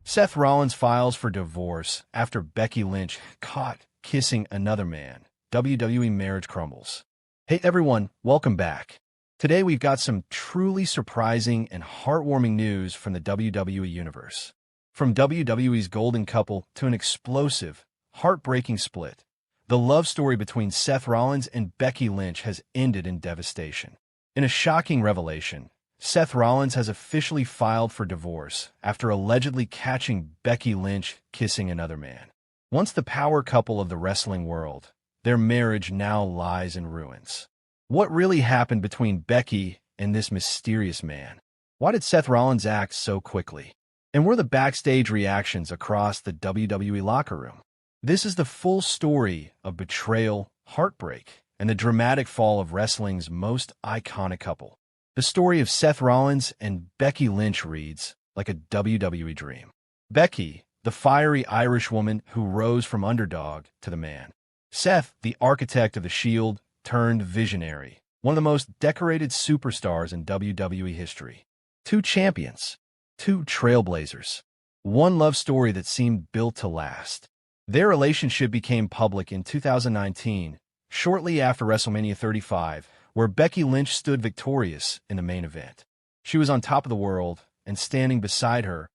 Seth Rollins files for divorce after Becky Lynch caught kissing another man. WWE marriage crumbles. Hey everyone, welcome back. Today we've got some truly surprising and heartwarming news from the WWE Universe. From WWE's golden couple to an explosive, heartbreaking split, the love story between Seth Rollins and Becky Lynch has ended in devastation. In a shocking revelation, Seth Rollins has officially filed for divorce after allegedly catching Becky Lynch kissing another man. Once the power couple of the wrestling world, their marriage now lies in ruins. What really happened between Becky and this mysterious man? Why did Seth Rollins act so quickly? And were the backstage reactions across the WWE locker room? This is the full story of betrayal, heartbreak, and the dramatic fall of wrestling's most iconic couple. The story of Seth Rollins and Becky Lynch reads like a WWE dream. Becky, the fiery Irish woman who rose from underdog to the man. Seth, the architect of the Shield turned visionary, one of the most decorated superstars in WWE history. Two champions, two trailblazers, one love story that seemed built to last. Their relationship became public in 2019, shortly after WrestleMania 35, where Becky Lynch stood victorious in the main event. She was on top of the world, and standing beside her,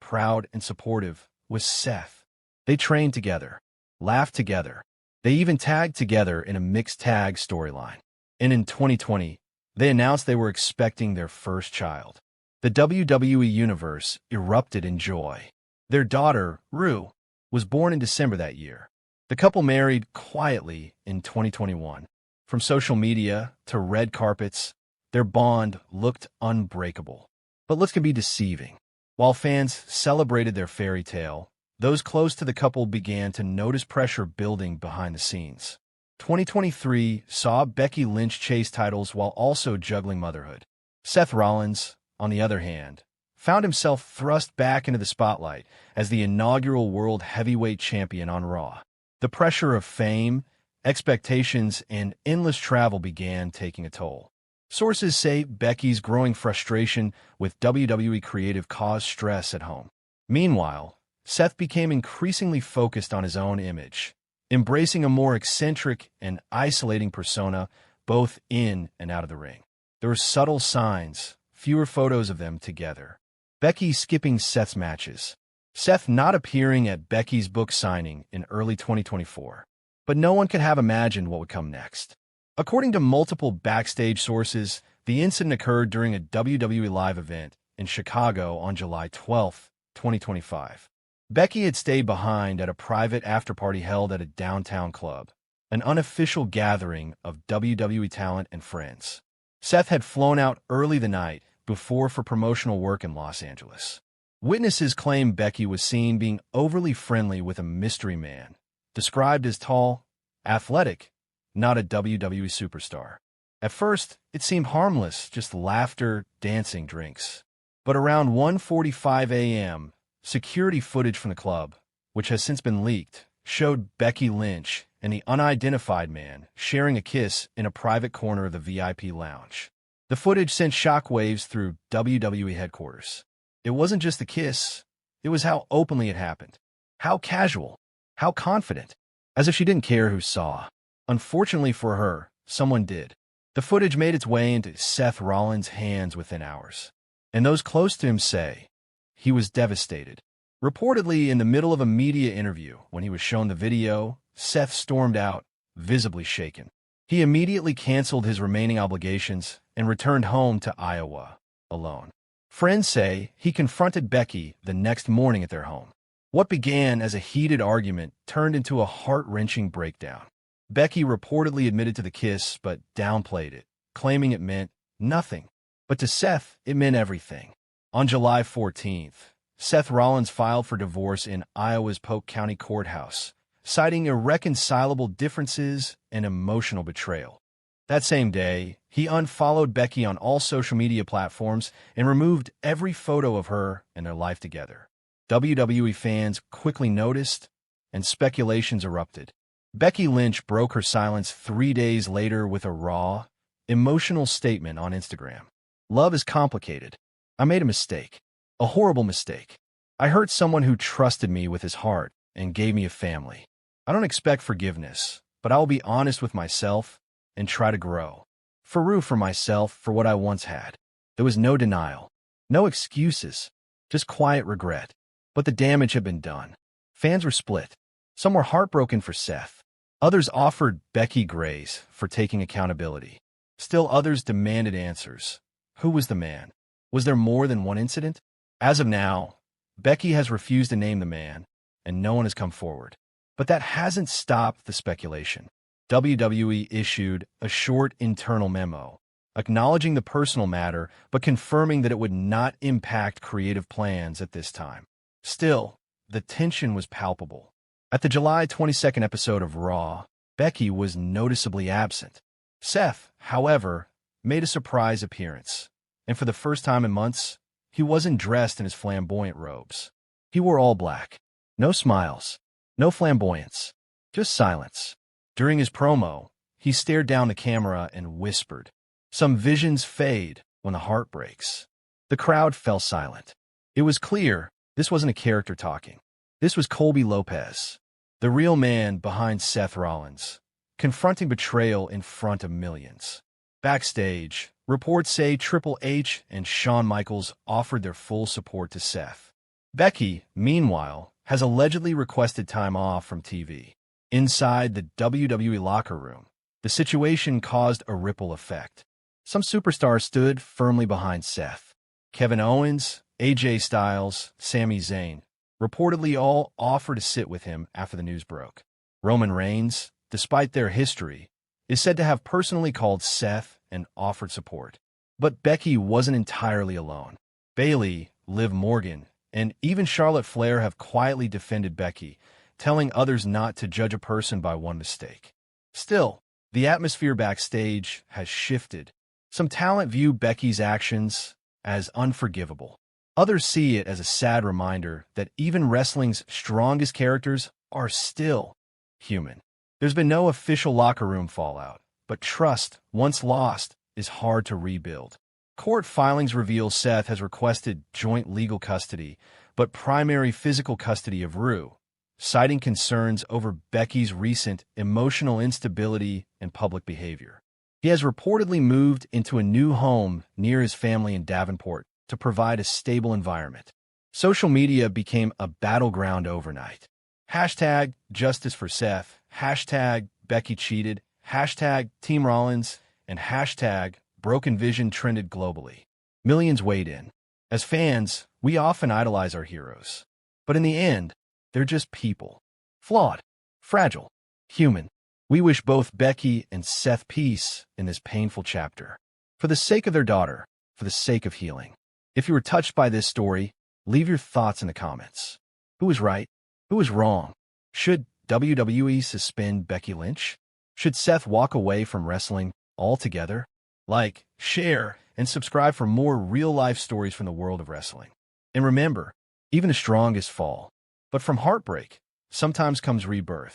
proud and supportive, was Seth. They trained together, laughed together. They even tagged together in a mixed tag storyline. And in 2020, they announced they were expecting their first child. The WWE Universe erupted in joy. Their daughter, Rue, was born in December that year. The couple married quietly in 2021. From social media to red carpets, their bond looked unbreakable. But looks can be deceiving. While fans celebrated their fairy tale, those close to the couple began to notice pressure building behind the scenes. 2023 saw Becky Lynch chase titles while also juggling motherhood. Seth Rollins, on the other hand, found himself thrust back into the spotlight as the inaugural World Heavyweight Champion on Raw. The pressure of fame, expectations, and endless travel began taking a toll. Sources say Becky's growing frustration with WWE creative caused stress at home. Meanwhile, Seth became increasingly focused on his own image, embracing a more eccentric and isolating persona both in and out of the ring. There were subtle signs, fewer photos of them together. Becky skipping Seth's matches. Seth not appearing at Becky's book signing in early 2024. But no one could have imagined what would come next. According to multiple backstage sources, the incident occurred during a WWE Live event in Chicago on July 12, 2025. Becky had stayed behind at a private after-party held at a downtown club, an unofficial gathering of WWE talent and friends. Seth had flown out early the night before for promotional work in Los Angeles. Witnesses claim Becky was seen being overly friendly with a mystery man, described as tall, athletic, not a WWE superstar. At first, it seemed harmless, just laughter, dancing, drinks. But around 1:45 a.m., security footage from the club, which has since been leaked, showed Becky Lynch and the unidentified man sharing a kiss in a private corner of the VIP lounge. The footage sent shockwaves through WWE headquarters. It wasn't just the kiss, it was how openly it happened. How casual, how confident, as if she didn't care who saw. Unfortunately for her, someone did. The footage made its way into Seth Rollins' hands within hours. And those close to him say, he was devastated. Reportedly, in the middle of a media interview, when he was shown the video, Seth stormed out, visibly shaken. He immediately canceled his remaining obligations and returned home to Iowa, alone. Friends say he confronted Becky the next morning at their home. What began as a heated argument turned into a heart-wrenching breakdown. Becky reportedly admitted to the kiss but downplayed it, claiming it meant nothing. But to Seth, it meant everything. On July 14th, Seth Rollins filed for divorce in Iowa's Polk County Courthouse, citing irreconcilable differences and emotional betrayal. That same day, he unfollowed Becky on all social media platforms and removed every photo of her and their life together. WWE fans quickly noticed, and speculations erupted. Becky Lynch broke her silence 3 days later with a raw, emotional statement on Instagram. "Love is complicated. I made a mistake. A horrible mistake. I hurt someone who trusted me with his heart and gave me a family. I don't expect forgiveness, but I will be honest with myself and try to grow. For myself for what I once had. There was no denial, no excuses, just quiet regret. But the damage had been done. Fans were split. Some were heartbroken for Seth. Others offered Becky grace for taking accountability. Still others demanded answers. Who was the man? Was there more than one incident? As of now, Becky has refused to name the man, and no one has come forward. But that hasn't stopped the speculation. WWE issued a short internal memo, acknowledging the personal matter, but confirming that it would not impact creative plans at this time. Still, the tension was palpable. At the July 22nd episode of Raw, Becky was noticeably absent. Seth, however, made a surprise appearance, and for the first time in months, he wasn't dressed in his flamboyant robes. He wore all black. No smiles, no flamboyance, just silence. During his promo, he stared down the camera and whispered, "Some visions fade when the heart breaks." The crowd fell silent. It was clear this wasn't a character talking. This was Colby Lopez, the real man behind Seth Rollins, confronting betrayal in front of millions. Backstage, reports say Triple H and Shawn Michaels offered their full support to Seth. Becky, meanwhile, has allegedly requested time off from TV. Inside the WWE locker room, the situation caused a ripple effect. Some superstars stood firmly behind Seth. Kevin Owens, AJ Styles, Sami Zayn, reportedly all offered to sit with him after the news broke. Roman Reigns, despite their history, is said to have personally called Seth and offered support. But Becky wasn't entirely alone. Bayley, Liv Morgan, and even Charlotte Flair have quietly defended Becky, telling others not to judge a person by one mistake. Still, the atmosphere backstage has shifted. Some talent view Becky's actions as unforgivable. Others see it as a sad reminder that even wrestling's strongest characters are still human. There's been no official locker room fallout, but trust, once lost, is hard to rebuild. Court filings reveal Seth has requested joint legal custody, but primary physical custody of Rue, citing concerns over Becky's recent emotional instability and public behavior. He has reportedly moved into a new home near his family in Davenport to provide a stable environment. Social media became a battleground overnight. Hashtag Justice for Seth, hashtag Becky cheated, hashtag Team Rollins, and hashtag Broken Vision trended globally. Millions weighed in. As fans, we often idolize our heroes. But in the end, they're just people. Flawed, fragile, human. We wish both Becky and Seth peace in this painful chapter. For the sake of their daughter, for the sake of healing. If you were touched by this story, leave your thoughts in the comments. Who was right? Who was wrong? Should WWE suspend Becky Lynch? Should Seth walk away from wrestling altogether? Like, share, and subscribe for more real-life stories from the world of wrestling. And remember, even the strongest fall. But from heartbreak, sometimes comes rebirth.